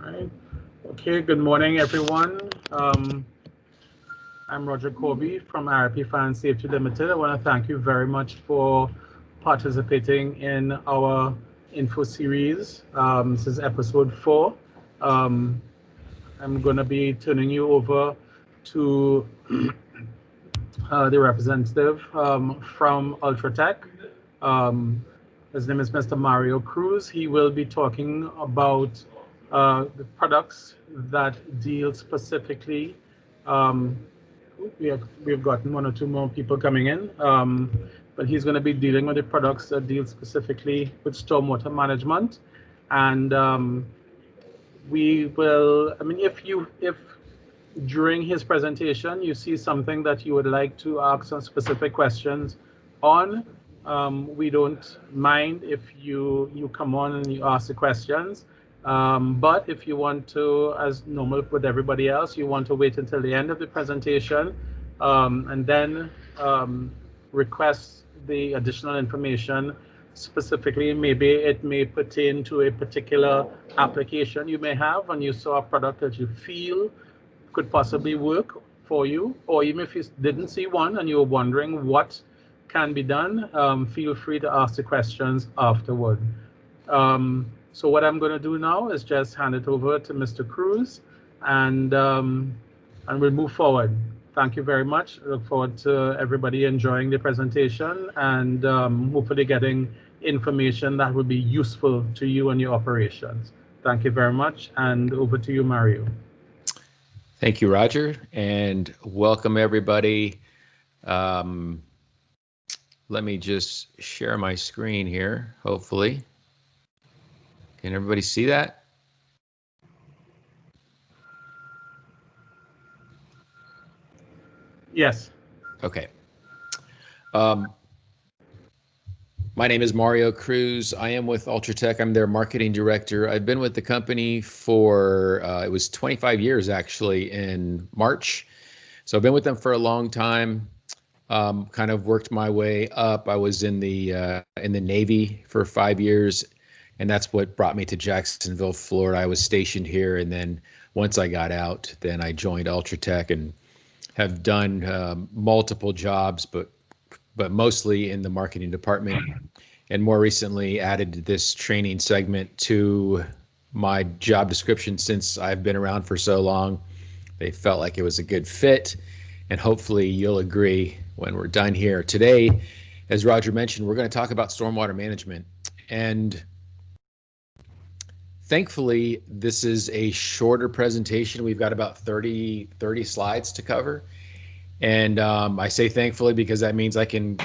right. Okay, good morning, everyone. I'm Roger Corby from IRP Fire Safety Limited. I want to thank you very much for participating in our info series. This is episode 4. I'm going to be turning you over to the representative from Ultratech. His name is Mr. Mario Cruz. He will be talking about the products that deal specifically. We've gotten 1 or 2 more people coming in, but he's going to be dealing with the products that deal specifically with stormwater management. And we will, I mean, if during his presentation you see something that you would like to ask some specific questions on, we don't mind if you come on and you ask the questions. But if you want to, as normal with everybody else, you want to wait until the end of the presentation and then request the additional information. Specifically, maybe it may pertain to a particular application you may have, and you saw a product that you feel could possibly work for you, or even if you didn't see one and you're wondering what can be done, feel free to ask the questions afterward. So what I'm going to do now is just hand it over to Mr. Cruz, and we'll move forward. Thank you very much. I look forward to everybody enjoying the presentation and hopefully getting information that will be useful to you and your operations. Thank you very much, and over to you, Mario. Thank you, Roger, and welcome everybody. Let me just share my screen here, hopefully. Can everybody see that? Yes. Okay. My name is Mario Cruz. I am with Ultratech. I'm their marketing director. I've been with the company for, it was 25 years actually in March. So I've been with them for a long time, kind of worked my way up. I was in the Navy for 5 years, and that's what brought me to Jacksonville, Florida. I was stationed here, and then once I got out, then I joined Ultratech and have done multiple jobs, but mostly in the marketing department, and more recently added this training segment to my job description. Since I've been around for so long, they felt like it was a good fit, and hopefully you'll agree when we're done here. Today, as Roger mentioned, we're going to talk about stormwater management, and thankfully this is a shorter presentation. We've got about 30 slides to cover. And I say thankfully because that means I can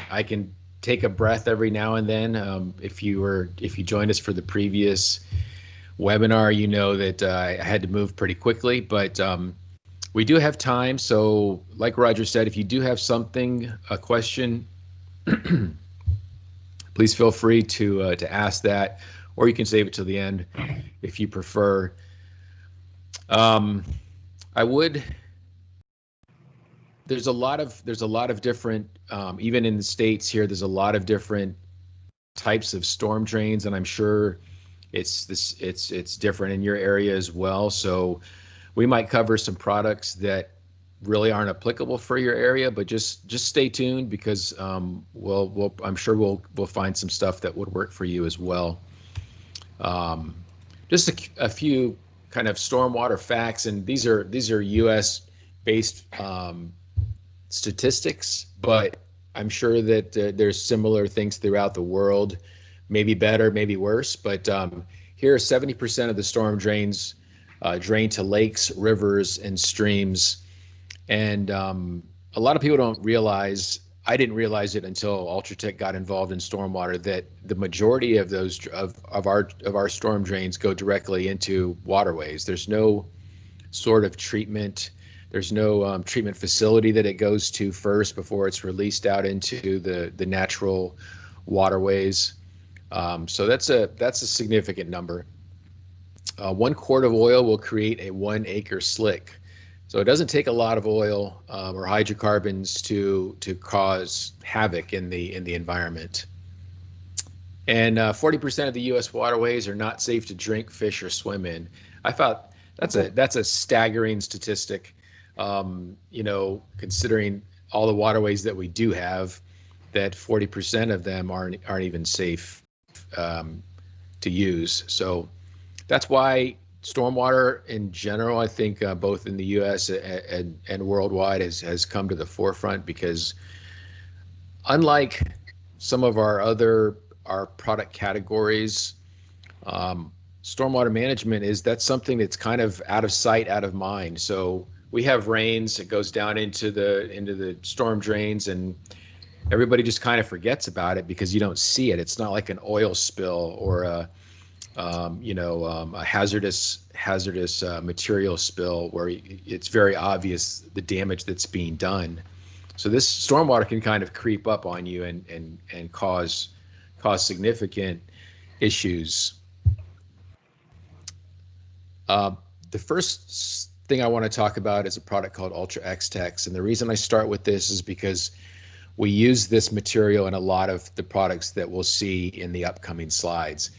take a breath every now and then. If you joined us for the previous webinar, you know that I had to move pretty quickly, but we do have time. So like Roger said, if you do have something, a question, please feel free to ask that, or you can save it to the end if you prefer. There's a lot of different, even in the States here, there's a lot of different types of storm drains, and I'm sure it's different in your area as well. So we might cover some products that really aren't applicable for your area, but just stay tuned, because I'm sure we'll find some stuff that would work for you as well. Just a few kind of stormwater facts, and these are U.S. based statistics, but I'm sure that there's similar things throughout the world, maybe better, maybe worse. But here, 70% of the storm drains drain to lakes, rivers, and streams. And a lot of people don't realize, I didn't realize it until Ultratech got involved in stormwater, that the majority of those of our storm drains go directly into waterways. There's no sort of treatment. There's no treatment facility that it goes to first before it's released out into the natural waterways. So that's a significant number. 1 quart of oil will create a 1 acre slick. So it doesn't take a lot of oil or hydrocarbons to cause havoc in the environment. And 40% of the U.S. waterways are not safe to drink, fish, or swim in. I thought that's a staggering statistic. You know, considering all the waterways that we do have, that 40% of them aren't even safe to use. So that's why stormwater in general, I think, both in the U.S. and worldwide, has come to the forefront, because unlike some of our product categories, stormwater management that's something that's kind of out of sight, out of mind. So we have rains, it goes down into the storm drains, and everybody just kind of forgets about it because you don't see it. It's not like an oil spill or a hazardous material spill where it's very obvious the damage that's being done. So this stormwater can kind of creep up on you and cause significant issues. The first thing I want to talk about is a product called Ultratech, and the reason I start with this is because we use this material in a lot of the products that we'll see in the upcoming slides.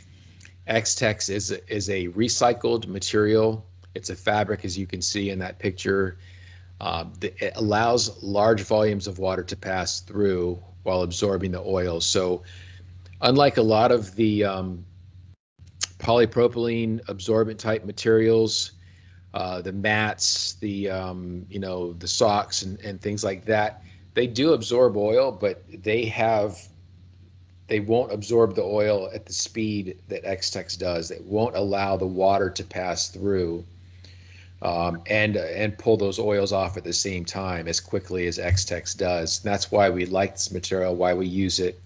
X-Tex is a recycled material. It's a fabric, as you can see in that picture. It allows large volumes of water to pass through while absorbing the oil. So unlike a lot of the polypropylene absorbent type materials, the mats, the socks and things like that, they do absorb oil, but they won't absorb the oil at the speed that X-Tex does. It won't allow the water to pass through and pull those oils off at the same time as quickly as X-Tex does. And that's why we like this material, why we use it.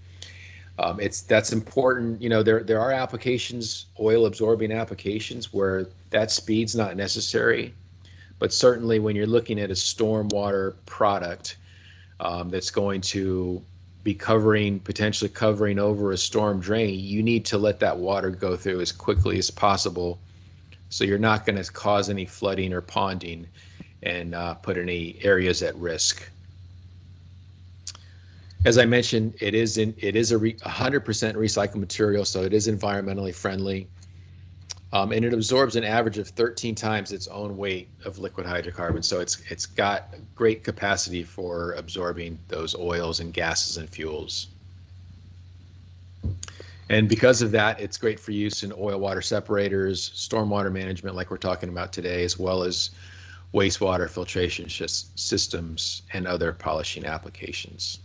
That's important. You know, there are applications, oil absorbing applications, where that speed's not necessary, but certainly when you're looking at a stormwater product that's going to be potentially covering over a storm drain, you need to let that water go through as quickly as possible, so you're not going to cause any flooding or ponding and put any areas at risk. As I mentioned, it is a 100% recycled material, so it is environmentally friendly, and it absorbs an average of 13 times its own weight of liquid hydrocarbons. So it's got great capacity for absorbing those oils and gases and fuels. And because of that, it's great for use in oil water separators, stormwater management like we're talking about today, as well as wastewater filtration systems and other polishing applications.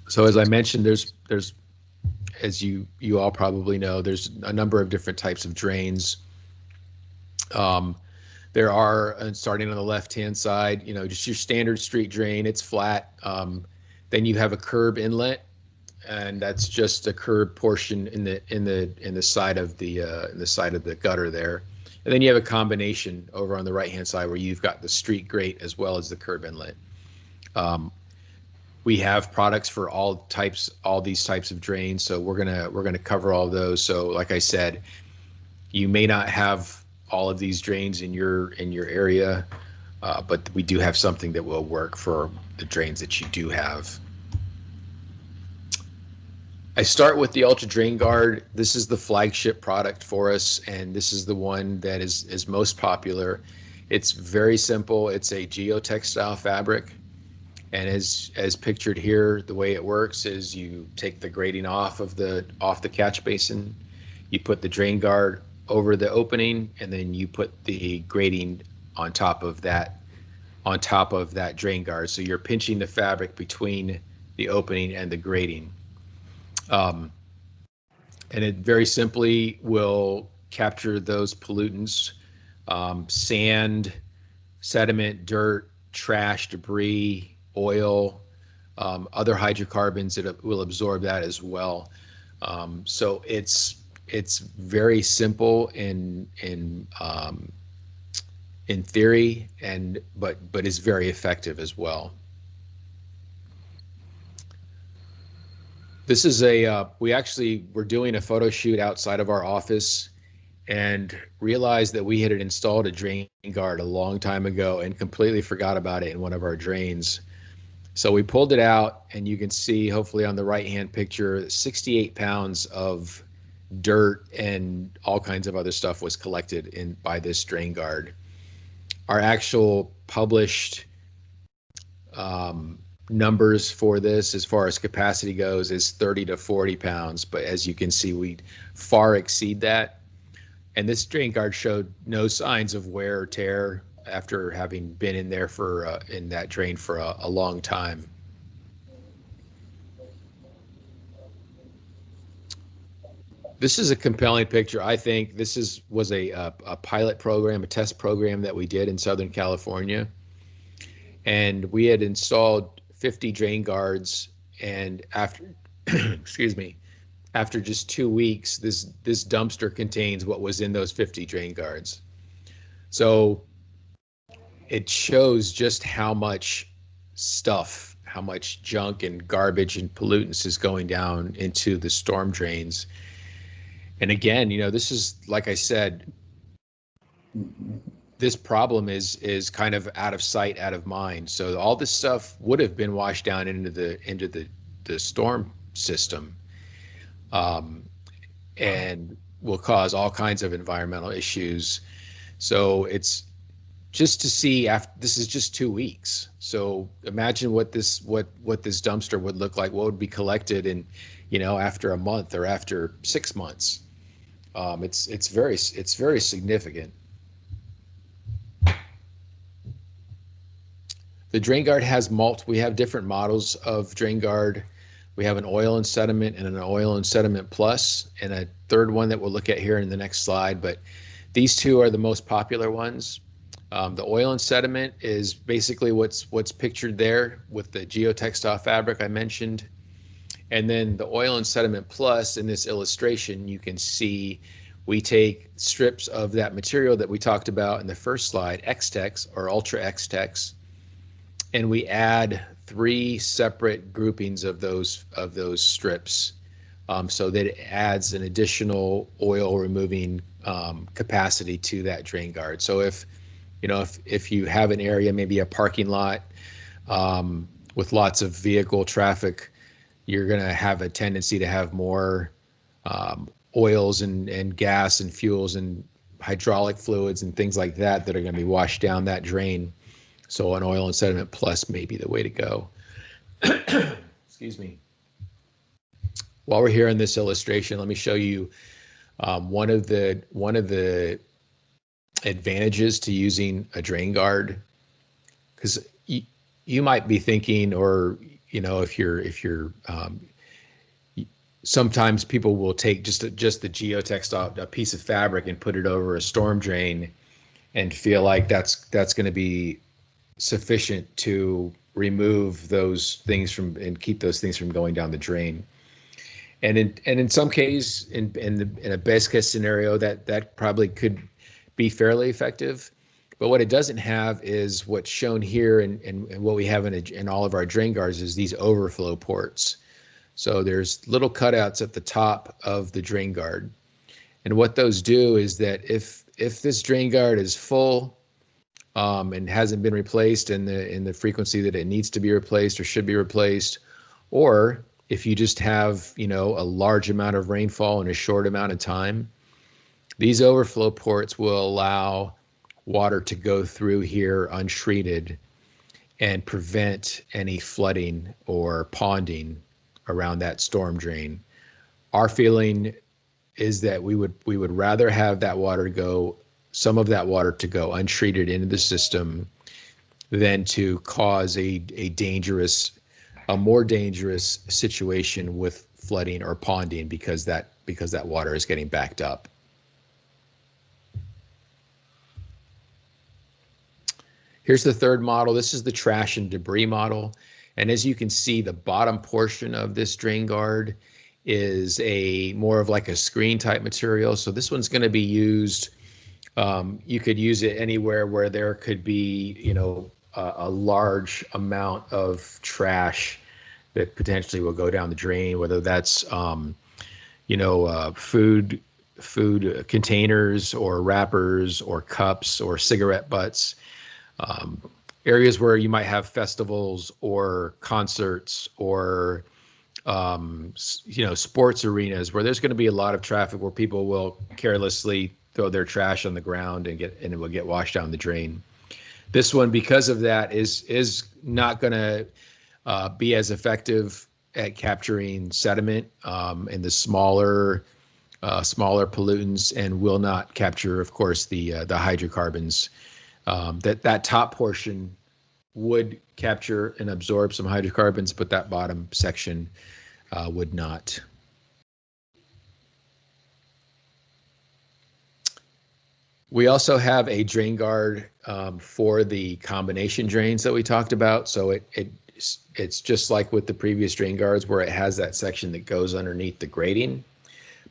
So as I mentioned, there's as you all probably know, there's a number of different types of drains. There are, starting on the left-hand side, just your standard street drain. It's flat. Then you have a curb inlet, and that's just a curb portion in the side of the gutter there. And then you have a combination over on the right-hand side where you've got the street grate as well as the curb inlet. We have products for all these types of drains, so we're gonna cover all of those. So like I said, you may not have all of these drains in your area, but we do have something that will work for the drains that you do have. I start with the Ultra Drain Guard. This is the flagship product for us, and this is the one that is most popular. It's very simple. It's a geotextile fabric. And as pictured here, the way it works is you take the grating off the catch basin, you put the drain guard over the opening, and then you put the grating on top of that drain guard. So you're pinching the fabric between the opening and the grating. And it very simply will capture those pollutants, sand, sediment, dirt, trash, debris, oil, other hydrocarbons. It will absorb that as well. So it's very simple in theory, but is very effective as well. This is we're doing a photo shoot outside of our office and realized that we had installed a drain guard a long time ago and completely forgot about it in one of our drains. So we pulled it out, and you can see, hopefully on the right-hand picture, 68 pounds of dirt and all kinds of other stuff was collected in by this drain guard. Our actual published numbers for this, as far as capacity goes, is 30 to 40 pounds. But as you can see, we far exceed that. And this drain guard showed no signs of wear or tear after having been in there for in that drain for a long time. This is a compelling picture. I think this was a pilot program, a test program that we did in Southern California. And we had installed 50 drain guards, and after excuse me, after just 2 weeks, this dumpster contains what was in those 50 drain guards. So it shows just how much stuff, how much junk and garbage and pollutants is going down into the storm drains. And again, this is, like I said, this problem is kind of out of sight, out of mind. So all this stuff would have been washed down into the storm system, and will cause all kinds of environmental issues. So it's just to see, after this is just 2 weeks. So imagine what this dumpster would look like, what would be collected in, after a month or after 6 months. It's very significant. The drain guard has we have different models of drain guard. We have an oil and sediment and an oil and sediment plus, and a third one that we'll look at here in the next slide. But these two are the most popular ones. The oil and sediment is basically what's pictured there with the geotextile fabric I mentioned. And then the oil and sediment plus, in this illustration, you can see we take strips of that material that we talked about in the first slide, X-Tex or Ultra X-Tex, and we add 3 separate groupings of those strips, so that it adds an additional oil removing capacity to that drain guard. So if you have an area, maybe a parking lot with lots of vehicle traffic, you're going to have a tendency to have more oils and gas and fuels and hydraulic fluids and things like that are going to be washed down that drain. So an oil and sediment plus may be the way to go. Excuse me. While we're here in this illustration, let me show you one of the advantages to using a drain guard, because you might be thinking, or if you're sometimes people will take just the geotextile, a piece of fabric, and put it over a storm drain and feel like that's going to be sufficient to remove those things and keep those things from going down the drain. And in some case, in a best case scenario, that probably could be fairly effective. But what it doesn't have is what's shown here, and what we have in all of our drain guards is these overflow ports. So there's little cutouts at the top of the drain guard. And what those do is that if this drain guard is full and hasn't been replaced in the frequency that it needs to be replaced or should be replaced, or if you just have a large amount of rainfall in a short amount of time, these overflow ports will allow water to go through here untreated and prevent any flooding or ponding around that storm drain. Our feeling is that we would rather have that water go, some of that water to go untreated into the system, than to cause a more dangerous situation with flooding or ponding because that water is getting backed up. Here's the third model. This is the trash and debris model. And as you can see, the bottom portion of this drain guard is more of like a screen type material. So this one's going to be used, you could use it anywhere where there could be, a large amount of trash that potentially will go down the drain, whether that's, food containers or wrappers or cups or cigarette butts. areas where you might have festivals or concerts or sports arenas where there's going to be a lot of traffic where people will carelessly throw their trash on the ground and it will get washed down the drain. This one, because of that, is not going to be as effective at capturing sediment and the smaller pollutants, and will not capture, of course, the hydrocarbons. That top portion would capture and absorb some hydrocarbons, but that bottom section would not. We also have a drain guard for the combination drains that we talked about. So it's just like with the previous drain guards where it has that section that goes underneath the grading.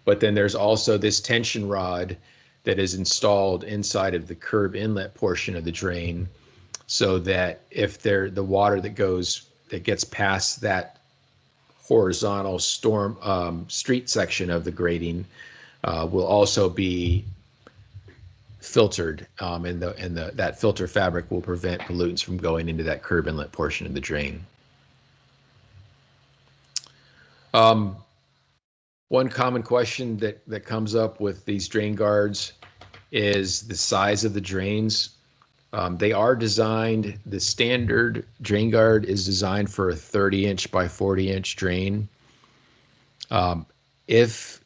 But then there's also this tension rod that is installed inside of the curb inlet portion of the drain, so that if the water that gets past that horizontal street section of the grading will also be filtered, and that filter fabric will prevent pollutants from going into that curb inlet portion of the drain. One common question that comes up with these drain guards is the size of the drains. They are designed, the standard drain guard is designed for a 30-inch by 40-inch drain. If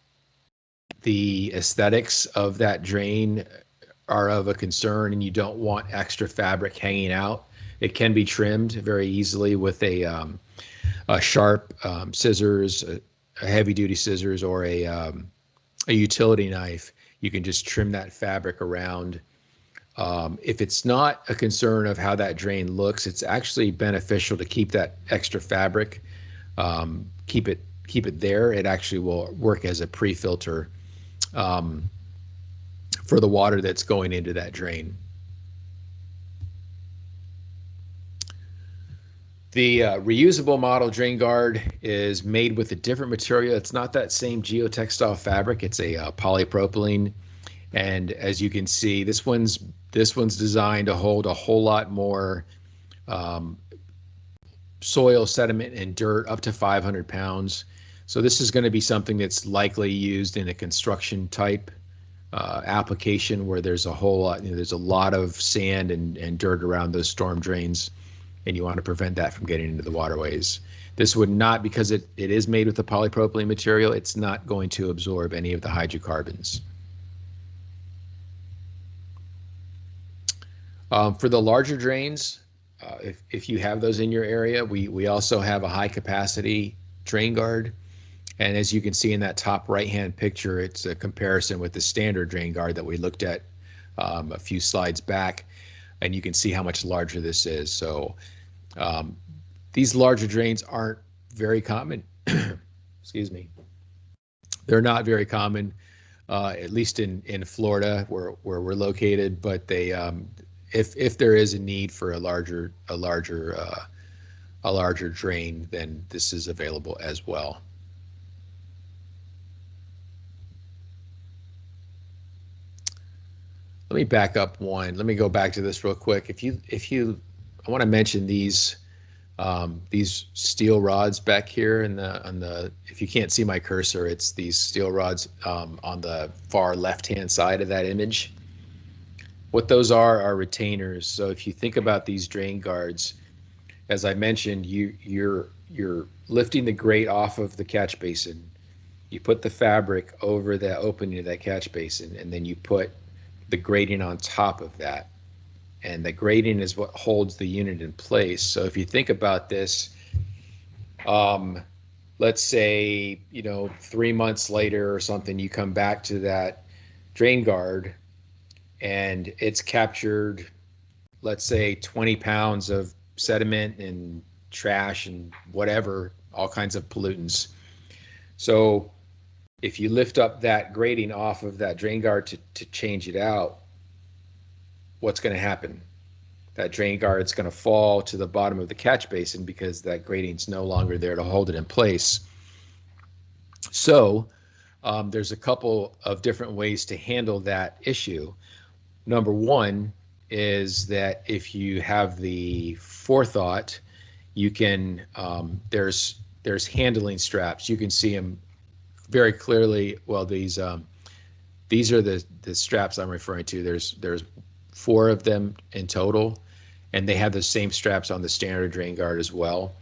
the aesthetics of that drain are of a concern and you don't want extra fabric hanging out, it can be trimmed very easily with a sharp scissors, a heavy-duty scissors, or a utility knife. You can just trim that fabric around. If it's not a concern of how that drain looks, it's actually beneficial to keep that extra fabric, keep it there. It actually will work as a pre-filter for the water that's going into that drain. The reusable model drain guard is made with a different material. It's not that same geotextile fabric. It's a polypropylene, and as you can see, this one's designed to hold a whole lot more soil, sediment, and dirt, up to 500 pounds. So this is going to be something that's likely used in a construction type application where there's a whole lot, there's a lot of sand and dirt around those storm drains, and you want to prevent that from getting into the waterways. This would not, because it is made with a polypropylene material, it's not going to absorb any of the hydrocarbons. For the larger drains, if you have those in your area, we also have a high capacity drain guard. And as you can see in that top right-hand picture, it's a comparison with the standard drain guard that we looked at a few slides back, and you can see how much larger this is. So these larger drains aren't very common. Excuse me. They're not very common, at least in Florida where we're located. But they, if there is a need for a larger drain, then this is available as well. Let me back up one. Let me go back to this real quick. I want to mention these steel rods back here if you can't see my cursor, it's these steel rods on the far left-hand side of that image. What those are retainers. So if you think about these drain guards, as I mentioned, you're lifting the grate off of the catch basin. You put the fabric over the opening of that catch basin, and then you put the grating on top of that. And the grating is what holds the unit in place. So if you think about this, let's say, 3 months later or something, you come back to that drain guard and it's captured, let's say 20 pounds of sediment and trash and whatever, all kinds of pollutants. So if you lift up that grating off of that drain guard to change it out, what's going to happen? That drain guard's going to fall to the bottom of the catch basin because that grating's no longer there to hold it in place. So there's a couple of different ways to handle that issue. Number one is that if you have the forethought, you can there's handling straps. You can see them very clearly. Well, these are the straps I'm referring to. There's 4 of them in total, and they have the same straps on the standard drain guard as well.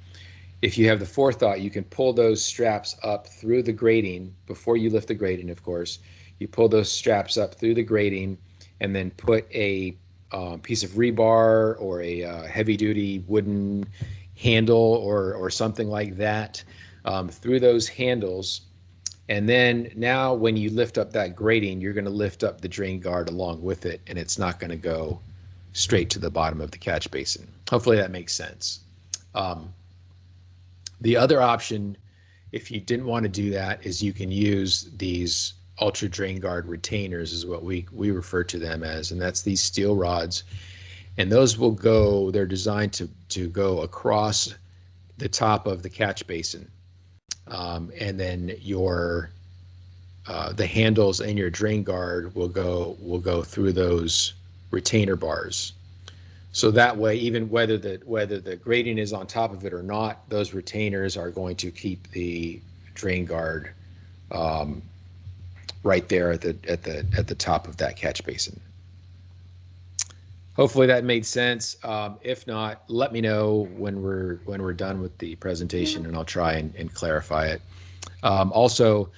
If you have the forethought, you can pull those straps up through the grating before you lift the grating, of course. You pull those straps up through the grating and then put a piece of rebar or a heavy-duty wooden handle or something like that through those handles. And then now when you lift up that grating, you're going to lift up the drain guard along with it, and it's not going to go straight to the bottom of the catch basin. Hopefully that makes sense. The other option, if you didn't want to do that, is you can use these ultra drain guard retainers, is what we refer to them as, and that's these steel rods. And those will go, they're designed to go across the top of the catch basin. And then the handles and your drain guard will go through those retainer bars. So that way, even whether the grating is on top of it or not, those retainers are going to keep the drain guard right there at the top of that catch basin. Hopefully that made sense. If not, let me know when we're done with the presentation, and I'll try and clarify it. Also,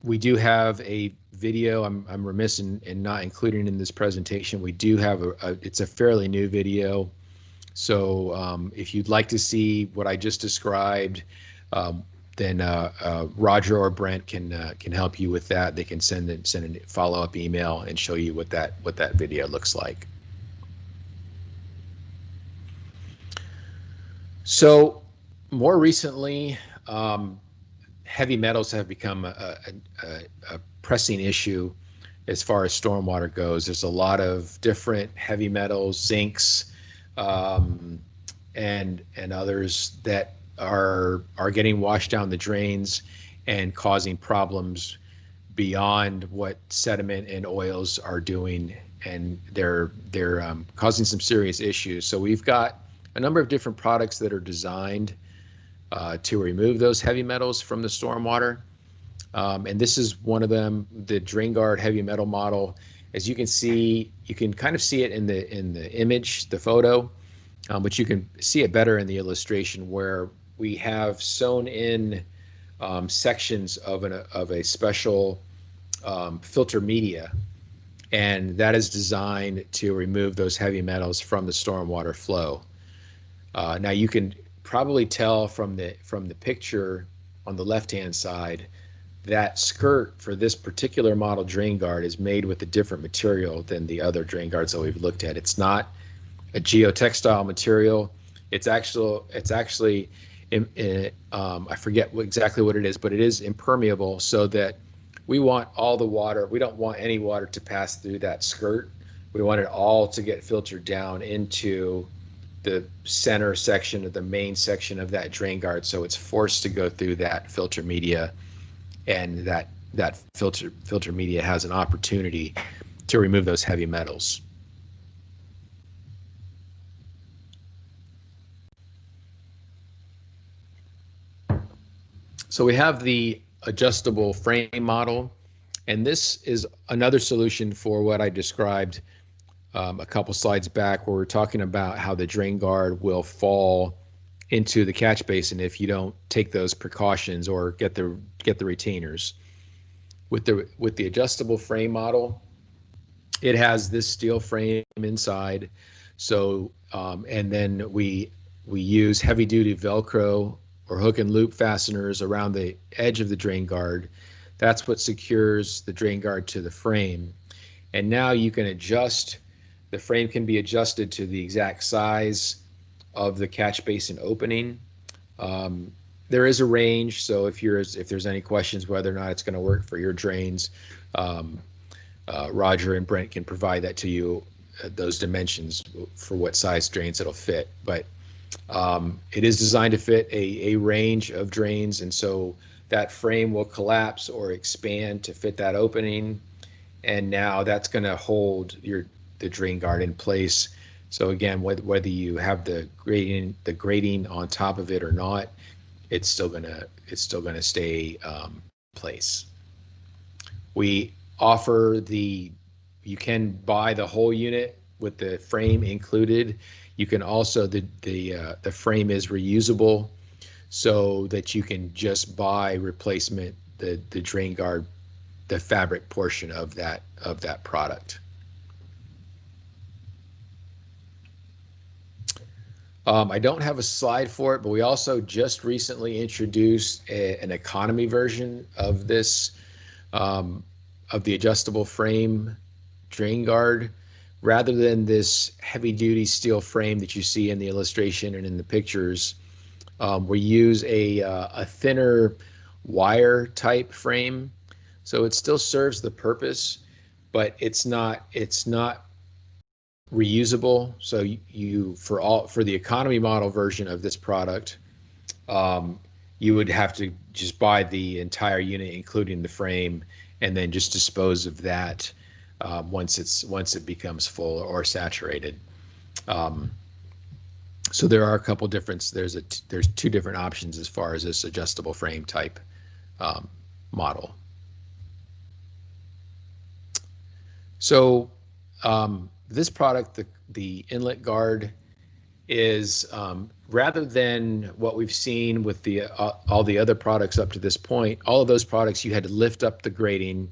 we do have a video. I'm remiss in not including in this presentation. We do have it's a fairly new video. So if you'd like to see what I just described, then Roger or Brent can help you with that. They can send a follow-up email and show you what that video looks like. So more recently, heavy metals have become a pressing issue as far as stormwater goes. There's a lot of different heavy metals, zincs, and others that are getting washed down the drains and causing problems beyond what sediment and oils are doing, and they're causing some serious issues. So we've got a number of different products that are designed to remove those heavy metals from the stormwater. And this is one of them, the drain guard heavy metal model. As you can see, you can kind of see it in the image, the photo, but you can see it better in the illustration, where we have sewn in sections of a special filter media, and that is designed to remove those heavy metals from the stormwater flow. Now you can probably tell from the picture on the left-hand side that skirt for this particular model drain guard is made with a different material than the other drain guards that we've looked at. It's not a geotextile material. It's actually I forget exactly what it is, but it is impermeable, so that we want all the water. We don't want any water to pass through that skirt. We want it all to get filtered down into the center section of the main section of that drain guard, so it's forced to go through that filter media, and that filter media has an opportunity to remove those heavy metals. So we have the adjustable frame model, and this is another solution for what I described a couple slides back, where we're talking about how the drain guard will fall into the catch basin if you don't take those precautions or get the retainers. With the adjustable frame model, it has this steel frame inside. So and then we use heavy duty Velcro or hook and loop fasteners around the edge of the drain guard. That's what secures the drain guard to the frame. And now you can adjust, the frame can be adjusted to the exact size of the catch basin opening. There is a range, so if there's any questions whether or not it's going to work for your drains, Roger and Brent can provide that to you, those dimensions for what size drains it'll fit. But it is designed to fit a range of drains, and so that frame will collapse or expand to fit that opening, and now that's going to hold drain guard in place. So again, whether you have the grating on top of it or not, it's still gonna stay in place. We offer you can buy the whole unit with the frame included. You can also, the frame is reusable, so that you can just buy replacement, the drain guard, the fabric portion of that product. I don't have a slide for it, but we also just recently introduced an economy version of this, of the adjustable frame drain guard. Rather than this heavy-duty steel frame that you see in the illustration and in the pictures, we use a thinner wire type frame. So it still serves the purpose, but it's not reusable. So for the economy model version of this product, you would have to just buy the entire unit, including the frame, and then just dispose of that once it becomes full or saturated. So there are a couple different. There's two different options as far as this adjustable frame type model. So this product, the inlet guard, is rather than what we've seen with all the other products up to this point. All of those products, you had to lift up the grating,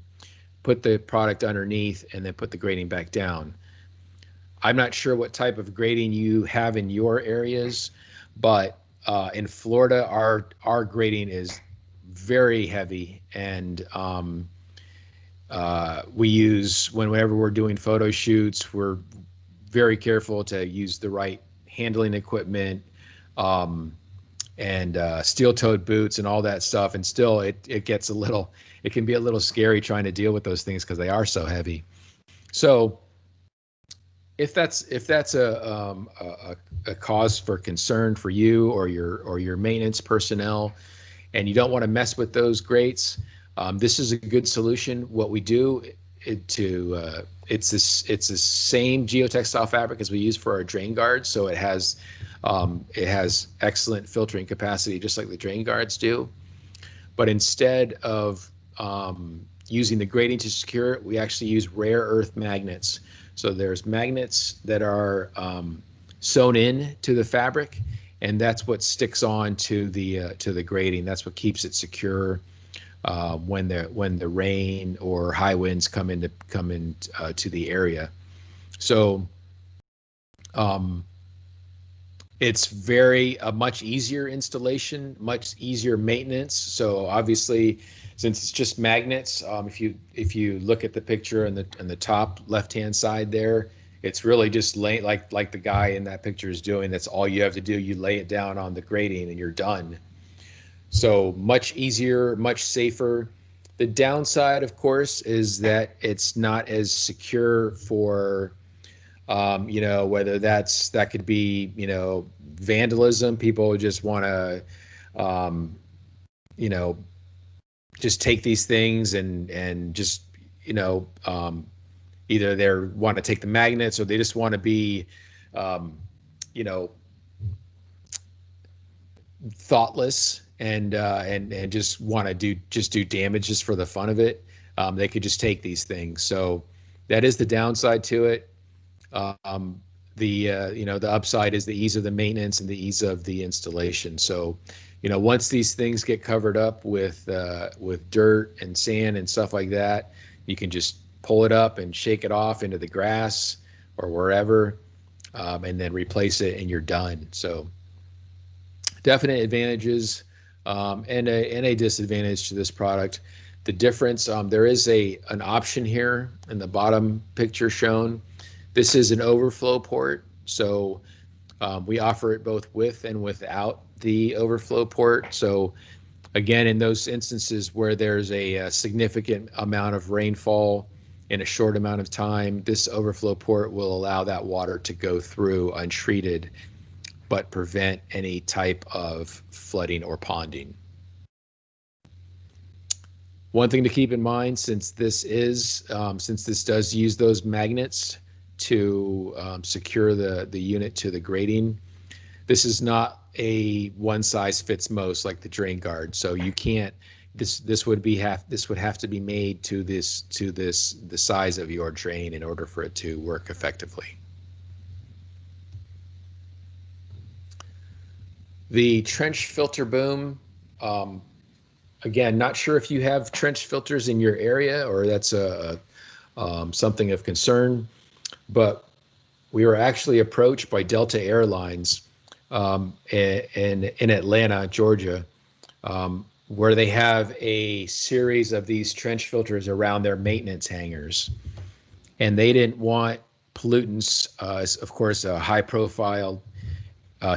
put the product underneath, and then put the grating back down. I'm not sure what type of grating you have in your areas, but in Florida, our grating is very heavy, and we use, whenever we're doing photo shoots, we're very careful to use the right handling equipment, and steel-toed boots and all that stuff. And still, it can be a little scary trying to deal with those things because they are so heavy. So if that's a cause for concern for you or your maintenance personnel, and you don't want to mess with those grates, this is a good solution. What we do it's the same geotextile fabric as we use for our drain guards, so it has excellent filtering capacity, just like the drain guards do. But instead of using the grating to secure it, we actually use rare earth magnets. So there's magnets that are sewn in to the fabric, and that's what sticks on to the grating. That's what keeps it secure when the rain or high winds come into to the area. So it's a much easier installation, much easier maintenance. So obviously, since it's just magnets, if you look at the picture in the top left-hand side there, it's really just like the guy in that picture is doing. That's all you have to do. You lay it down on the grating and you're done. So much easier, much safer. The downside, of course, is that it's not as secure for, whether that could be, vandalism. People just want to, just take these things and just, either they want to take the magnets or they just want to be, thoughtless and just want to do damage just for the fun of it. They could just take these things. So that is the downside to it. The upside is the ease of the maintenance and the ease of the installation. So, once these things get covered up with dirt and sand and stuff like that, you can just pull it up and shake it off into the grass or wherever, and then replace it, and you're done. So definite advantages and a disadvantage to this product. The difference, there is an option here in the bottom picture shown. This is an overflow port, so we offer it both with and without the overflow port. So again, in those instances where there's a significant amount of rainfall in a short amount of time, this overflow port will allow that water to go through untreated, but prevent any type of flooding or ponding. One thing to keep in mind, since this does use those magnets to secure the unit to the grating. This is not a one size fits most like the drain guard. So you can't. This would have to be made to the size of your drain in order for it to work effectively. The trench filter boom. Again, not sure if you have trench filters in your area or that's something of concern, but we were actually approached by Delta Airlines in Atlanta, Georgia, where they have a series of these trench filters around their maintenance hangars. And they didn't want pollutants, of course, a high profile,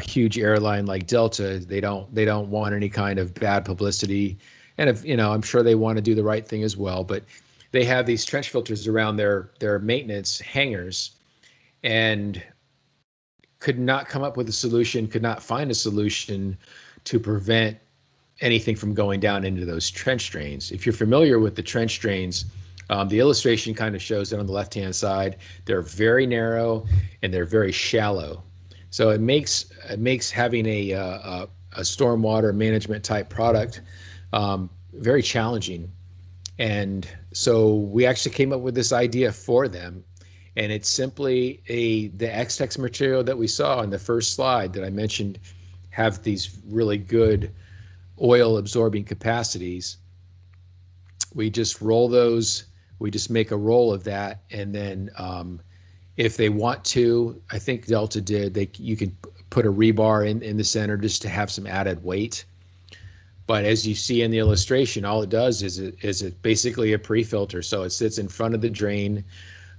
huge airline like Delta, they don't want any kind of bad publicity. And if, I'm sure they want to do the right thing as well, but they have these trench filters around their maintenance hangars and could not come up with a solution, could not find a solution to prevent anything from going down into those trench drains. If you're familiar with the trench drains, the illustration kind of shows it on the left-hand side. They're very narrow and they're very shallow. So it makes having a stormwater management type product very challenging. And so we actually came up with this idea for them. And it's simply the X-Tex material that we saw in the first slide that I mentioned have these really good oil absorbing capacities. We just roll those, we just make a roll of that, and then if they want to, I think Delta did, you can put a rebar in the center just to have some added weight. But as you see in the illustration, all it does is it basically a pre-filter. So it sits in front of the drain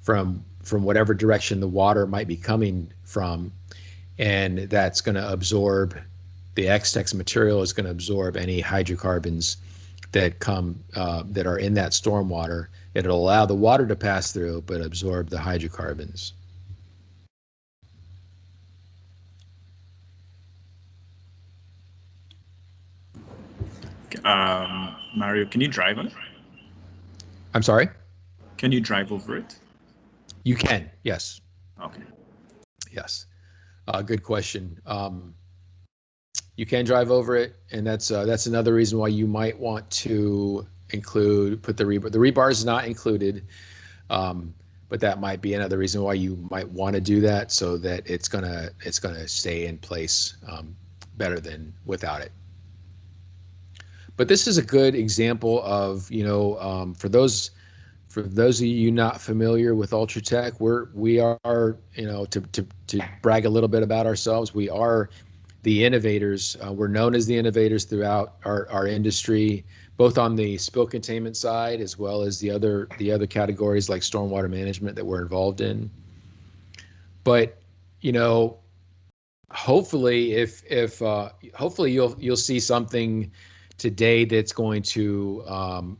from whatever direction the water might be coming from, and that's going to absorb, the X-Tex material is going to absorb any hydrocarbons that that are in that stormwater. It'll allow the water to pass through, but absorb the hydrocarbons. Mario, can you drive on it? I'm sorry? Can you drive over it? You can, yes. Okay. Yes. Good question. You can drive over it, and that's another reason why you might want to put the rebar. The rebar is not included, but that might be another reason why you might want to do that, so that it's gonna stay in place better than without it. But this is a good example of, for those of you not familiar with Ultratech, we are, to brag a little bit about ourselves, we are the innovators. We're known as the innovators throughout our industry, both on the spill containment side as well as the other categories like stormwater management that we're involved in. But hopefully, hopefully you'll see something today that's going to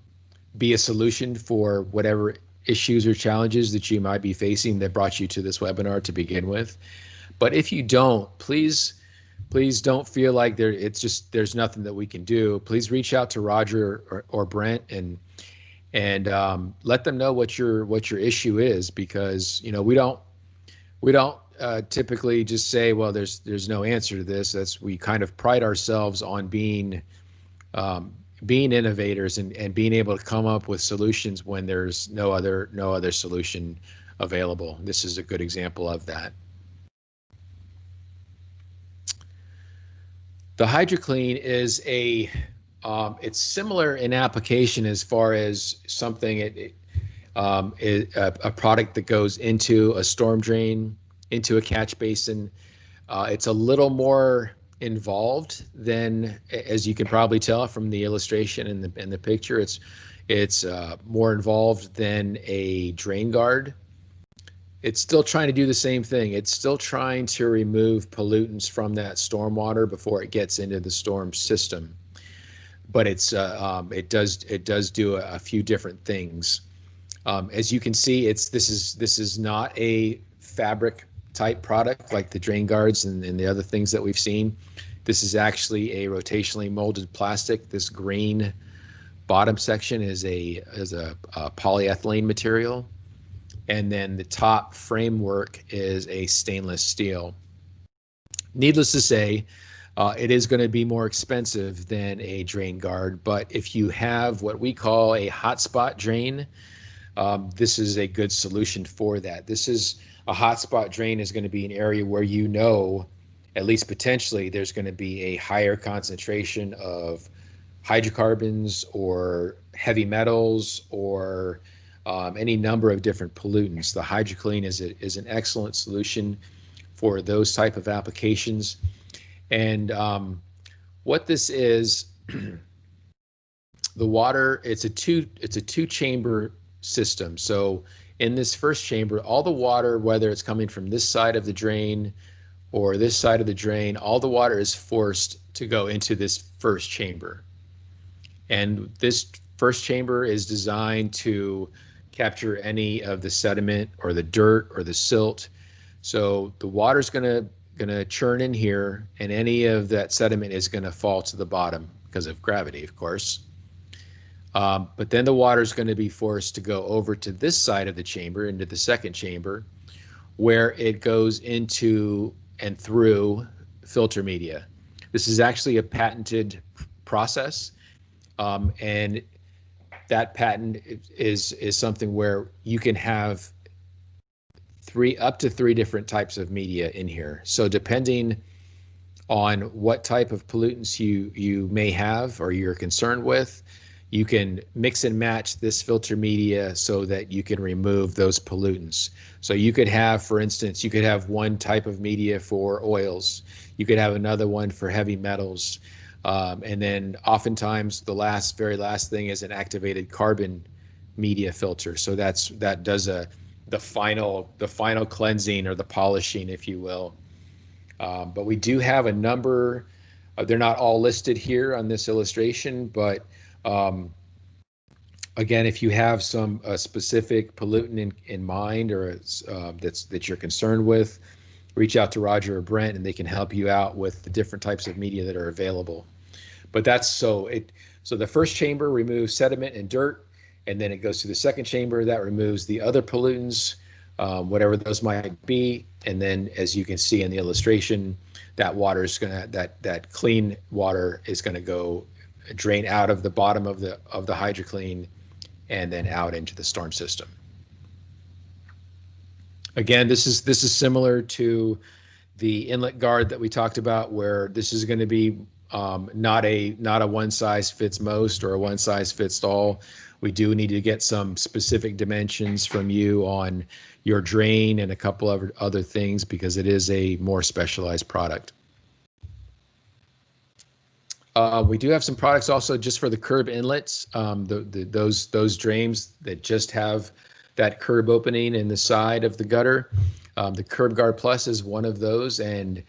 be a solution for whatever issues or challenges that you might be facing that brought you to this webinar to begin with. But if you don't, please don't feel like there's nothing that we can do. Please reach out to Roger or Brent and let them know what your issue is, because we don't typically just say, well, there's no answer to this. We kind of pride ourselves on being innovators and being able to come up with solutions when there's no other solution available. This is a good example of that. The HydroClean is it's similar in application as far as something a product that goes into a storm drain, into a catch basin. It's a little more involved than, as you can probably tell from the illustration and the picture, it's more involved than a drain guard. It's still trying to do the same thing. It's still trying to remove pollutants from that stormwater before it gets into the storm system. But it does do a few different things. As you can see, this is not a fabric type product like the drain guards and the other things that we've seen. This is actually a rotationally molded plastic. This green bottom section is a polyethylene material. and then the top framework is a stainless steel. Needless to say, it is going to be more expensive than a drain guard, but if you have what we call a hotspot drain, this is a good solution for that. This is a hotspot drain is going to be an area where you know, at least potentially, there's going to be a higher concentration of hydrocarbons or heavy metals or any number of different pollutants. The HydroClean is an excellent solution for those type of applications. And what this is, the water, it's a two chamber system. So in this first chamber, all the water, whether it's coming from this side of the drain or this side of the drain, all the water is forced to go into this first chamber. And this first chamber is designed to capture any of the sediment or the dirt or the silt. So the water's gonna churn in here, and any of that sediment is gonna fall to the bottom because of gravity, of course. But then the water is going to be forced to go over to this side of the chamber, into the second chamber, where it goes into and through filter media. This is actually a patented process, and that patent is something where you can have up to three different types of media in here. So depending on what type of pollutants you may have or you're concerned with, you can mix and match this filter media so that you can remove those pollutants. So you could have, for instance, you could have one type of media for oils. You could have another one for heavy metals. And then oftentimes the very last thing is an activated carbon media filter. So that does the final cleansing or the polishing, if you will. But we do have a number. They're not all listed here on this illustration, but again, if you have a specific pollutant in mind or that you're concerned with, reach out to Roger or Brent, and they can help you out with the different types of media that are available. But so the first chamber removes sediment and dirt, and then it goes to the second chamber that removes the other pollutants, whatever those might be. And then, as you can see in the illustration, that clean water is going to go drain out of the bottom of the HydroClean and then out into the storm system. Again, this is similar to the inlet guard that we talked about, where this is going to be not a one size fits most or a one size fits all. We do need to get some specific dimensions from you on your drain and a couple of other things because it is a more specialized product. We do have some products also just for the curb inlets, those drains that just have that curb opening in the side of the gutter. The Curb Guard Plus is one of those, and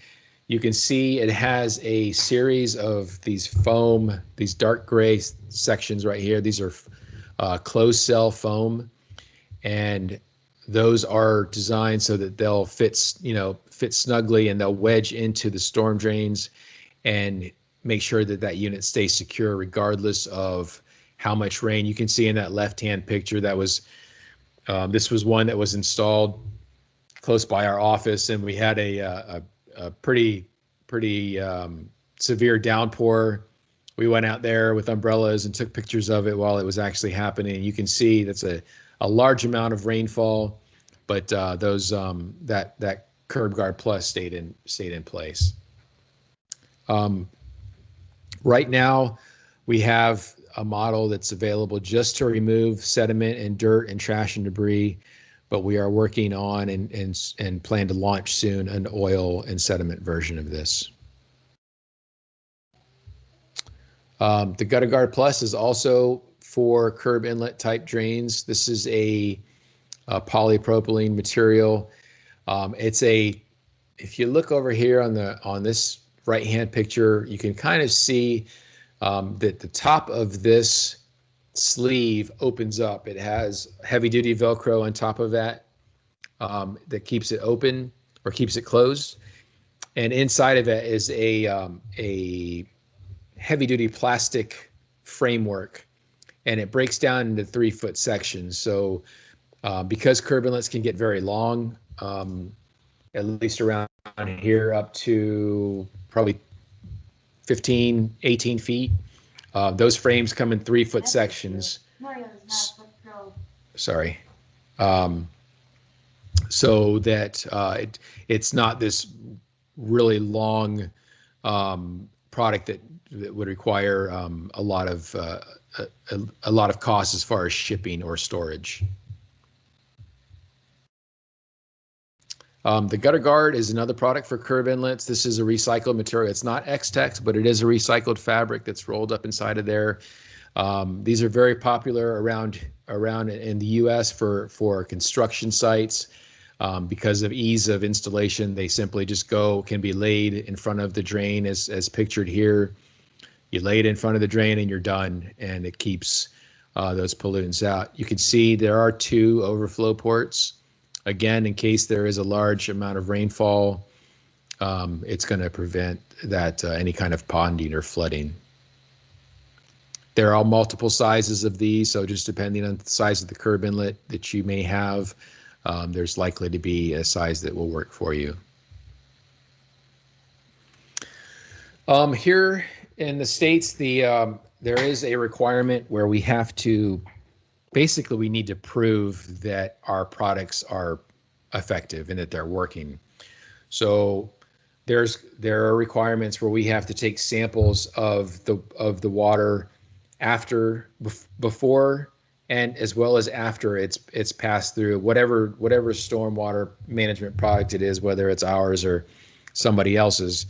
you can see it has a series of these foam, these dark gray sections right here. These are closed cell foam, and those are designed so that they'll fit snugly and they'll wedge into the storm drains and make sure that unit stays secure regardless of how much rain. You can see in that left-hand picture this was one that was installed close by our office, and we had a pretty severe downpour. We went out there with umbrellas and took pictures of it while it was actually happening. You can see that's a large amount of rainfall, but that Curb Guard Plus stayed in place. Right now, we have a model that's available just to remove sediment and dirt and trash and debris, but we are working on and plan to launch soon an oil and sediment version of this. The Gutter Guard Plus is also for curb inlet type drains. This is a polypropylene material. If you look over here on this right-hand picture, you can kind of see that the top of this sleeve opens up. It has heavy-duty Velcro on top of that that keeps it open or keeps it closed. And inside of it is a heavy-duty plastic framework, and it breaks down into 3-foot sections. So Because curb inlets can get very long, at least around here up to probably 15, 18 feet. Those frames come in 3-foot sections. Sorry. So that it's not this really long product that would require a lot of cost as far as shipping or storage. The gutter guard is another product for curb inlets. This is a recycled material. It's not X-Tex, but it is a recycled fabric that's rolled up inside of there. These are very popular around in the U.S. for construction sites. Because of ease of installation, they simply just can be laid in front of the drain as pictured here. You lay it in front of the drain and you're done, and it keeps those pollutants out. You can see there are 2 overflow ports. Again, in case there is a large amount of rainfall, it's going to prevent that any kind of ponding or flooding. There are multiple sizes of these, so just depending on the size of the curb inlet that you may have, there's likely to be a size that will work for you. Here in the States, there is a requirement where we have to, basically we need to prove that our products are effective and that they're working. So there are requirements where we have to take samples of the water before and as well as after it's passed through whatever stormwater management product it is, whether it's ours or somebody else's.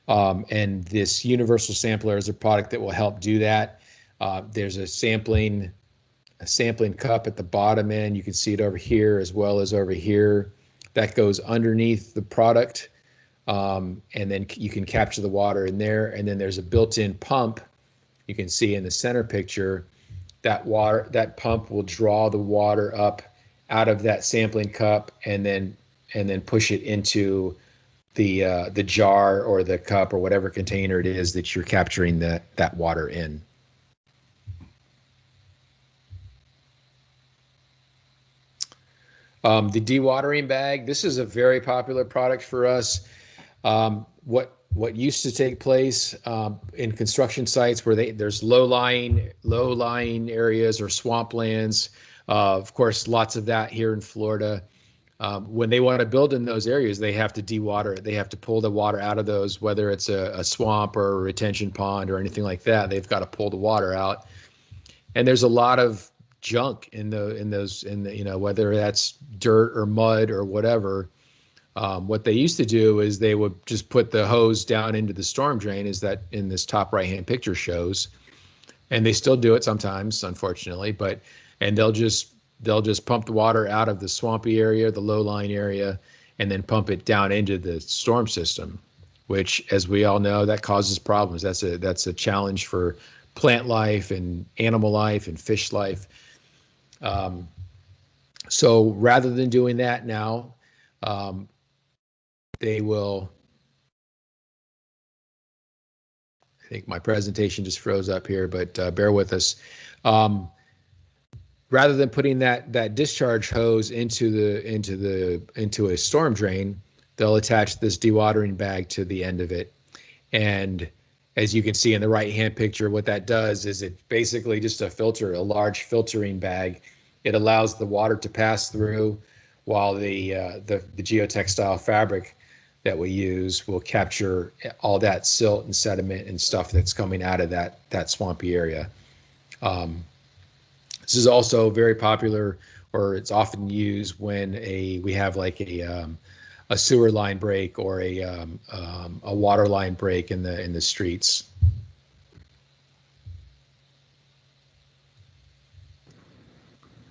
And this universal sampler is a product that will help do that. There's a sampling cup at the bottom end. You can see it over here as well as over here. That goes underneath the product, and then you can capture the water in there. And then there's a built-in pump. You can see in the center picture that pump will draw the water up out of that sampling cup and then push it into the jar or the cup or whatever container it is that you're capturing that water in. The dewatering bag, this is a very popular product for us. What used to take place in construction sites where there's low-lying areas or swamplands, of course, lots of that here in Florida. When they want to build in those areas, they have to dewater it. They have to pull the water out of those, whether it's a swamp or a retention pond or anything like that. They've got to pull the water out, and there's a lot of junk in those whether that's dirt or mud or whatever. What they used to do is they would just put the hose down into the storm drain, as that in this top right-hand picture shows, and they still do it sometimes, unfortunately. And they'll just pump the water out of the swampy area, the low-lying area, and then pump it down into the storm system, which, as we all know, that causes problems. That's a challenge for plant life and animal life and fish life. So rather than doing that now, they will, I think my presentation just froze up here, but bear with us. Rather than putting that discharge hose into a storm drain, they'll attach this dewatering bag to the end of it. And as you can see in the right-hand picture, what that does is it basically just a large filtering bag. It allows the water to pass through, while the geotextile fabric that we use will capture all that silt and sediment and stuff that's coming out of that swampy area. This is also very popular, or it's often used when we have like a sewer line break or a water line break in the streets.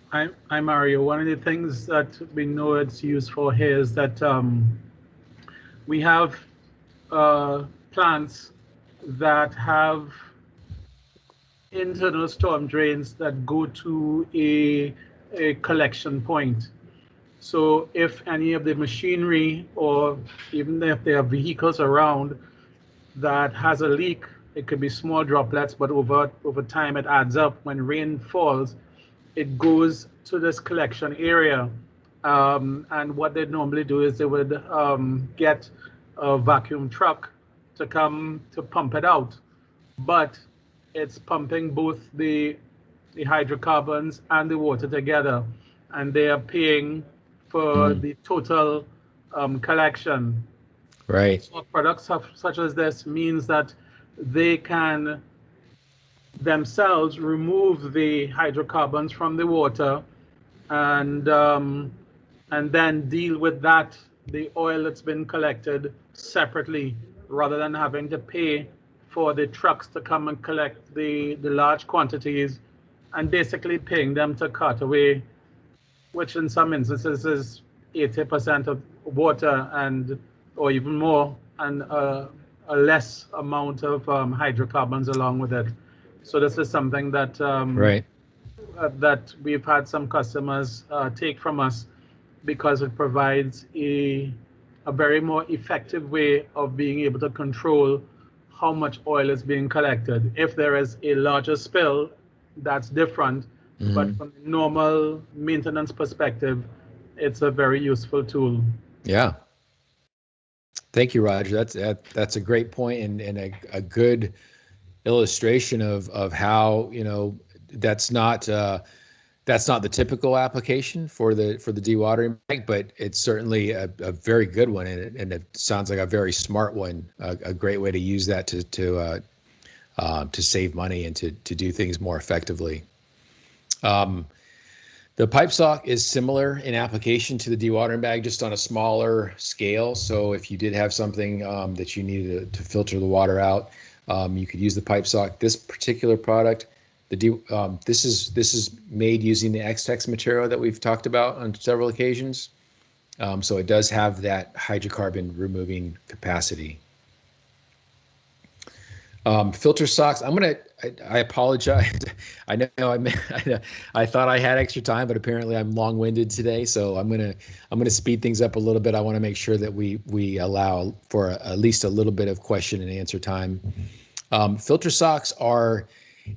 Hi, Mario. One of the things that we know it's used for here is that we have plants that have internal storm drains that go to a collection point. So if any of the machinery, or even if there are vehicles around that has a leak, it could be small droplets, but over time it adds up. When rain falls, it goes to this collection area. And what they normally do is they would get a vacuum truck to come to pump it out. But it's pumping both the hydrocarbons and the water together, and they are paying for the total collection. Right. So products such as this means that they can themselves remove the hydrocarbons from the water and then deal with that, the oil that's been collected separately, rather than having to pay for the trucks to come and collect the large quantities and basically paying them to cut away, which in some instances is 80% of water and or even more, and a less amount of hydrocarbons along with it. So this is something that Right. that we've had some customers take from us because it provides a very more effective way of being able to control how much oil is being collected. If there is a larger spill, that's different. But from a normal maintenance perspective, it's a very useful tool. Yeah. Thank you, Roger. That's a great point and a good illustration of how, you know, that's not the typical application for the dewatering bag, but it's certainly a very good one, and it sounds like a very smart one, a great way to use that to save money and to do things more effectively. The pipe sock is similar in application to the dewatering bag, just on a smaller scale. So if you did have something that you needed to filter the water out, you could use the pipe sock. This particular product, this is made using the X-Tex material that we've talked about on several occasions. So it does have that hydrocarbon removing capacity. Filter socks. I apologize. I know I thought I had extra time, but apparently I'm long-winded today. So I'm gonna speed things up a little bit. I want to make sure that we allow for at least a little bit of question and answer time. Filter socks are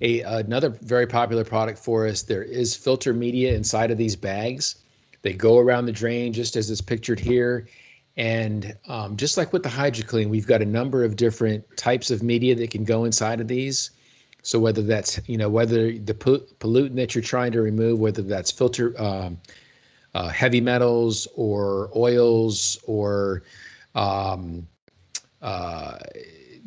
another very popular product for us. There is filter media inside of these bags. They go around the drain just as it's pictured here. And just like with the HydroClean, we've got a number of different types of media that can go inside of these. So whether that's, you know, whether the pollutant that you're trying to remove, whether that's filter heavy metals or oils, or you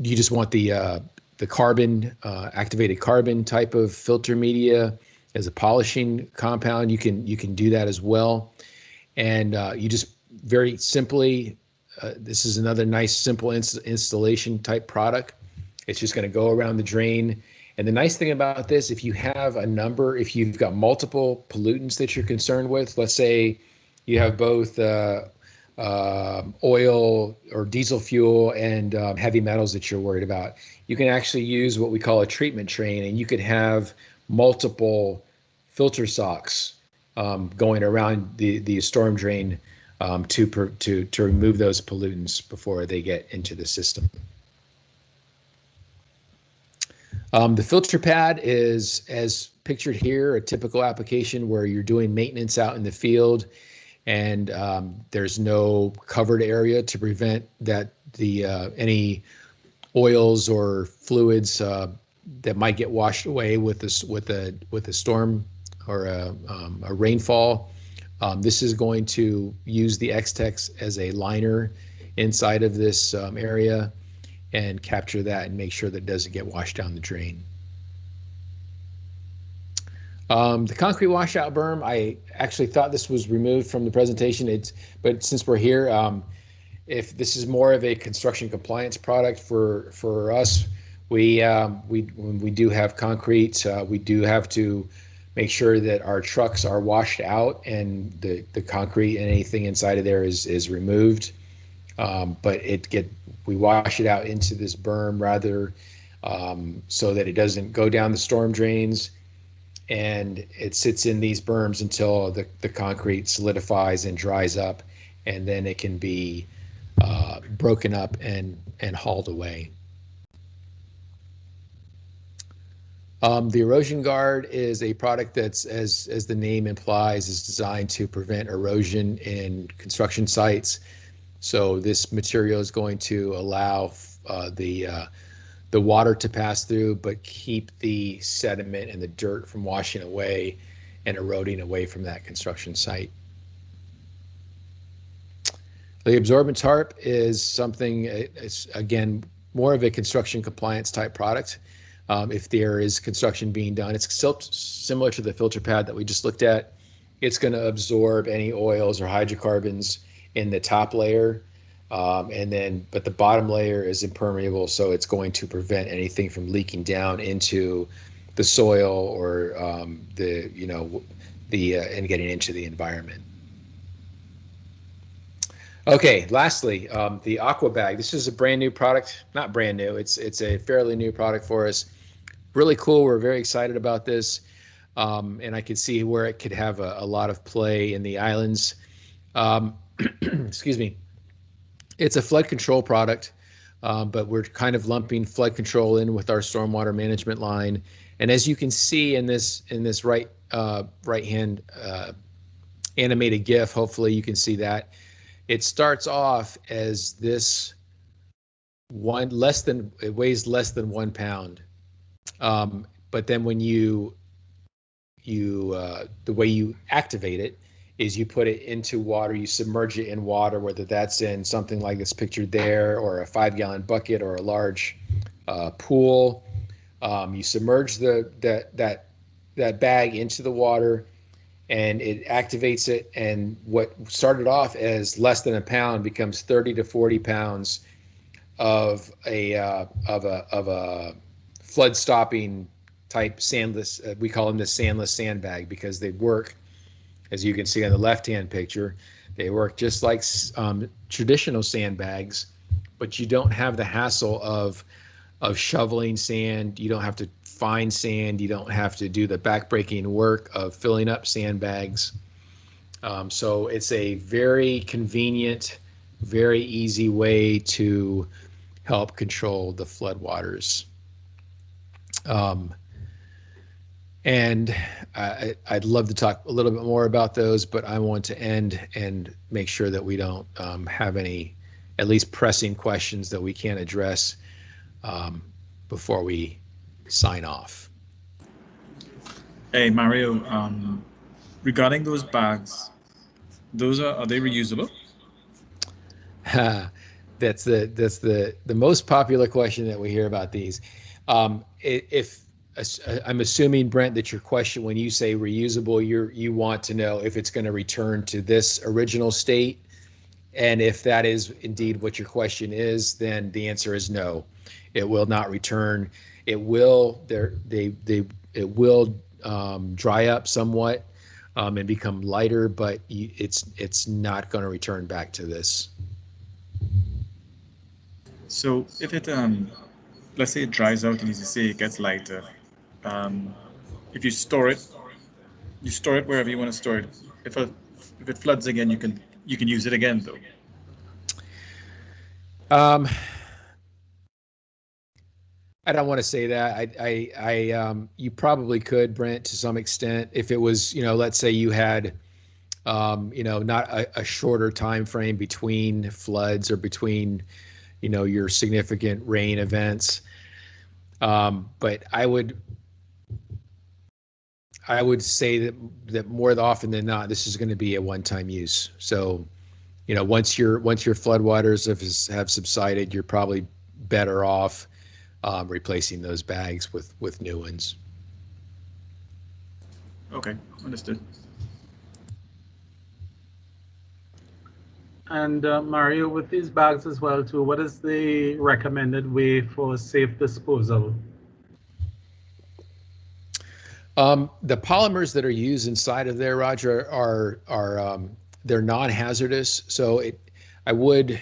just want the carbon activated carbon type of filter media as a polishing compound, you can do that as well. And you just very simply, this is another nice simple installation type product. It's just going to go around the drain. And the nice thing about this, if you have if you've got multiple pollutants that you're concerned with, let's say you have both oil or diesel fuel and heavy metals that you're worried about, you can actually use what we call a treatment train, and you could have multiple filter socks going around the storm drain to remove those pollutants before they get into the system. The filter pad is, as pictured here, a typical application where you're doing maintenance out in the field, and there's no covered area to prevent that any oils or fluids that might get washed away with a storm or a rainfall. This is going to use the X-Tex as a liner inside of this area and capture that and make sure that it doesn't get washed down the drain. The concrete washout berm, I actually thought this was removed from the presentation. But since we're here, if this is more of a construction compliance product for us, when we do have concrete, we do have to make sure that our trucks are washed out and the concrete and anything inside of there is removed. But we wash it out into this berm rather so that it doesn't go down the storm drains, and it sits in these berms until the concrete solidifies and dries up, and then it can be broken up and hauled away. The erosion guard is a product that's, as the name implies, is designed to prevent erosion in construction sites. So this material is going to allow the water to pass through, but keep the sediment and the dirt from washing away and eroding away from that construction site. The absorbent tarp is something, it's again, more of a construction compliance type product. If there is construction being done, it's still similar to the filter pad that we just looked at. It's going to absorb any oils or hydrocarbons in the top layer. But the bottom layer is impermeable, so it's going to prevent anything from leaking down into the soil or and getting into the environment. Okay, lastly, the Aqua Bag. This is a brand new product, not brand new. It's a fairly new product for us. Really cool. We're very excited about this, and I could see where it could have a lot of play in the islands. Excuse me. It's a flood control product, but we're kind of lumping flood control in with our stormwater management line. And as you can see in this right hand animated GIF, hopefully you can see that. It starts off as this it weighs less than 1 pound. But then when the way you activate it is you put it into water, you submerge it in water, whether that's in something like this pictured there, or a 5-gallon bucket, or a large pool. You submerge that bag into the water, and it activates it, and what started off as less than a pound becomes 30 to 40 pounds of a flood stopping type sandless. We call them the sandless sandbag because they work, as you can see on the left-hand picture, they work just like traditional sandbags, but you don't have the hassle of shoveling sand. You don't have to find sand. You don't have to do the backbreaking work of filling up sandbags. So it's a very convenient, very easy way to help control the floodwaters. And I'd love to talk a little bit more about those, but I want to end and make sure that we don't have any, at least pressing questions that we can't address before we sign off. Hey, Mario, regarding those bags, are they reusable? That's the most popular question that we hear about these. If I'm assuming, Brent, that your question, when you say reusable, you want to know if it's going to return to this original state. And if that is indeed what your question is, then the answer is no. It will not return. It will dry up somewhat and become lighter, but it's not going to return back to this. So if it let's say it dries out and, as you say, it gets lighter. If you store it wherever you want to store it. If it floods again, you can use it again, though. I don't want to say that. You probably could, Brent, to some extent, if it was, let's say you had, not a shorter time frame between floods or between, your significant rain events. But I would say that more often than not, this is going to be a one-time use. So, once your floodwaters have subsided, you're probably better off replacing those bags with new ones. Okay, understood. And Mario, with these bags as well too, what is the recommended way for safe disposal? The polymers that are used inside of there, Roger, are they're non-hazardous. So I would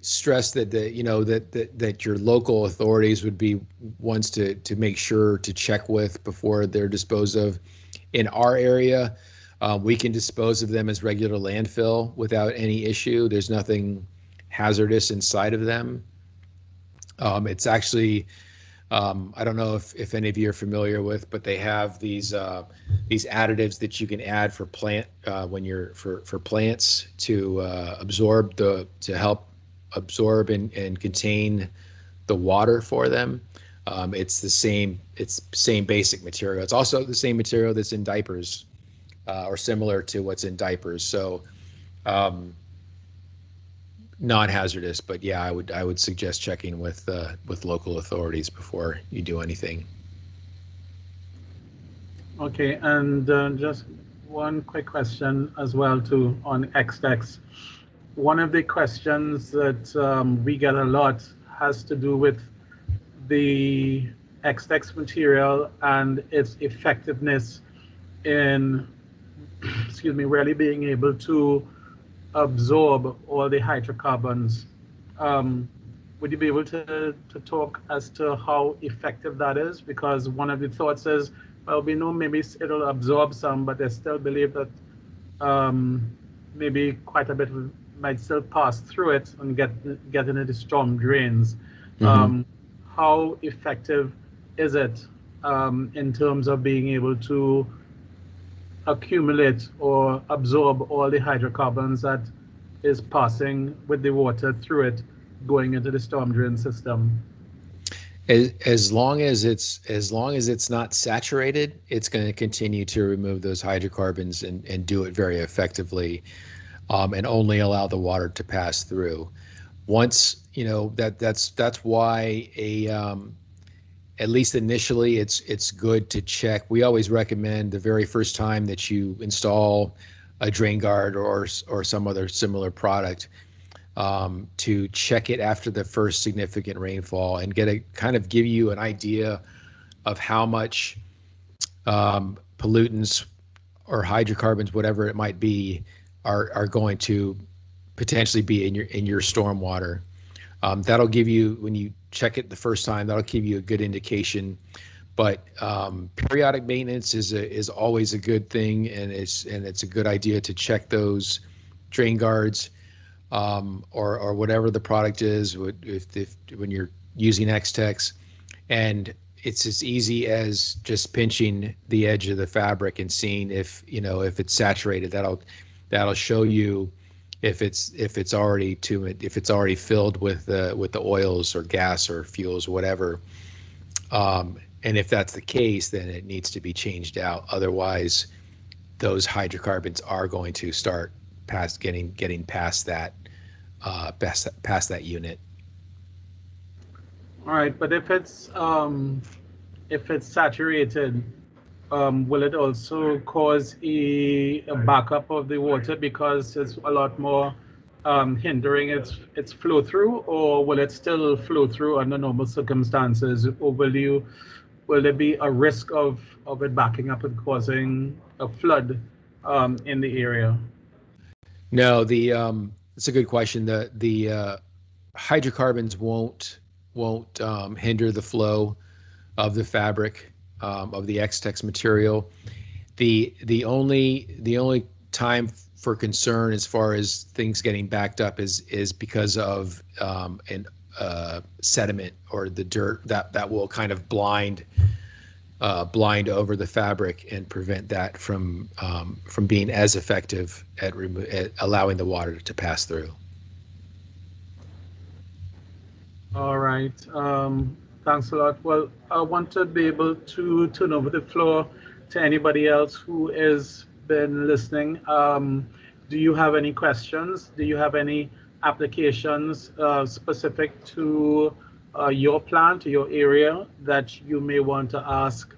stress that that your local authorities would be ones to make sure to check with before they're disposed of. In our area, we can dispose of them as regular landfill without any issue. There's nothing hazardous inside of them. It's actually I don't know if any of you are familiar with, but they have these additives that you can add for when you're for plants to help absorb and contain the water for them. It's the same basic material. It's also the same material that's in diapers, or similar to what's in diapers. So non-hazardous, but yeah, I would suggest checking with local authorities before you do anything. Okay, and just one quick question as well too on X-Tex. One of the questions that we get a lot has to do with the X-Tex material and its effectiveness in, excuse me, really being able to absorb all the hydrocarbons. Would you be able to talk as to how effective that is? Because one of the thoughts is, well, we know maybe it'll absorb some, but they still believe that maybe quite a bit might still pass through it and get into the storm drains. Mm-hmm. How effective is it in terms of being able to accumulate or absorb all the hydrocarbons that is passing with the water through it going into the storm drain system? As long as it's not saturated, it's going to continue to remove those hydrocarbons and do it very effectively, and only allow the water to pass through. Once that's why at least initially it's good to check. We always recommend the very first time that you install a drain guard or some other similar product, to check it after the first significant rainfall and give you an idea of how much pollutants or hydrocarbons, whatever it might be, are going to potentially be in your stormwater. That'll give you, when you check it the first time, that'll give you a good indication. But periodic maintenance is always a good thing, and it's a good idea to check those drain guards, or whatever the product is, when you're using X-Tex. And it's as easy as just pinching the edge of the fabric and seeing if it's saturated. That'll show you if it's already filled with the oils or gas or fuels, whatever. And if that's the case, then it needs to be changed out. Otherwise, those hydrocarbons are going to start getting past that unit. All right, but if it's saturated, will it also cause a backup of the water because it's a lot more hindering its flow through, or will it still flow through under normal circumstances, or will there be a risk of it backing up and causing a flood in the area? No, it's a good question. The hydrocarbons won't hinder the flow of the fabric, of the X-Tex material. The only time for concern as far as things getting backed up is because of sediment or the dirt that will kind of blind over the fabric and prevent that from being as effective at allowing the water to pass through. All right. Thanks a lot. Well, I want to be able to turn over the floor to anybody else who has been listening. Do you have any questions? Do you have any applications specific to your plant, your area, that you may want to ask?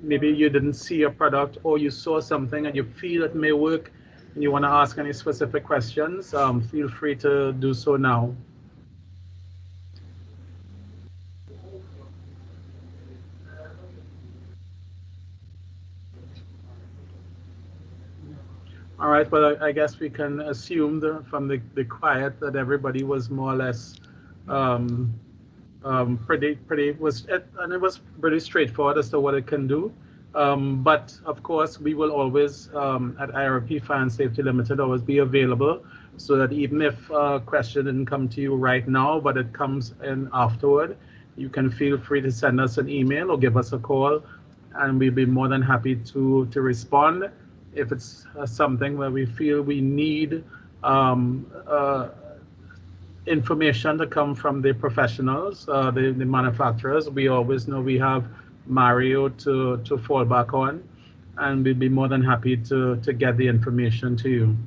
Maybe you didn't see a product, or you saw something and you feel it may work and you want to ask any specific questions. Feel free to do so now. All right, well, I guess we can assume from the quiet that everybody was more or less pretty was it, and it was pretty straightforward as to what it can do. But of course, we will always at IRP Fire and Safety Limited always be available, so that even if a question didn't come to you right now, but it comes in afterward, you can feel free to send us an email or give us a call, and we'll be more than happy to respond. If it's something where we feel we need information to come from the professionals, the manufacturers, we always know we have Mario to fall back on, and we'd be more than happy to get the information to you.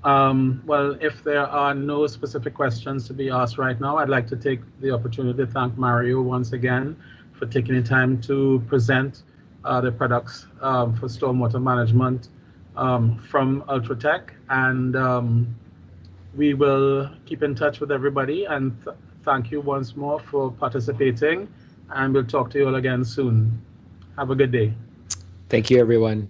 Well, if there are no specific questions to be asked right now, I'd like to take the opportunity to thank Mario once again for taking the time to present the products for stormwater management from Ultratech, and we will keep in touch with everybody, and thank you once more for participating, and we'll talk to you all again soon. Have a good day. Thank you, everyone.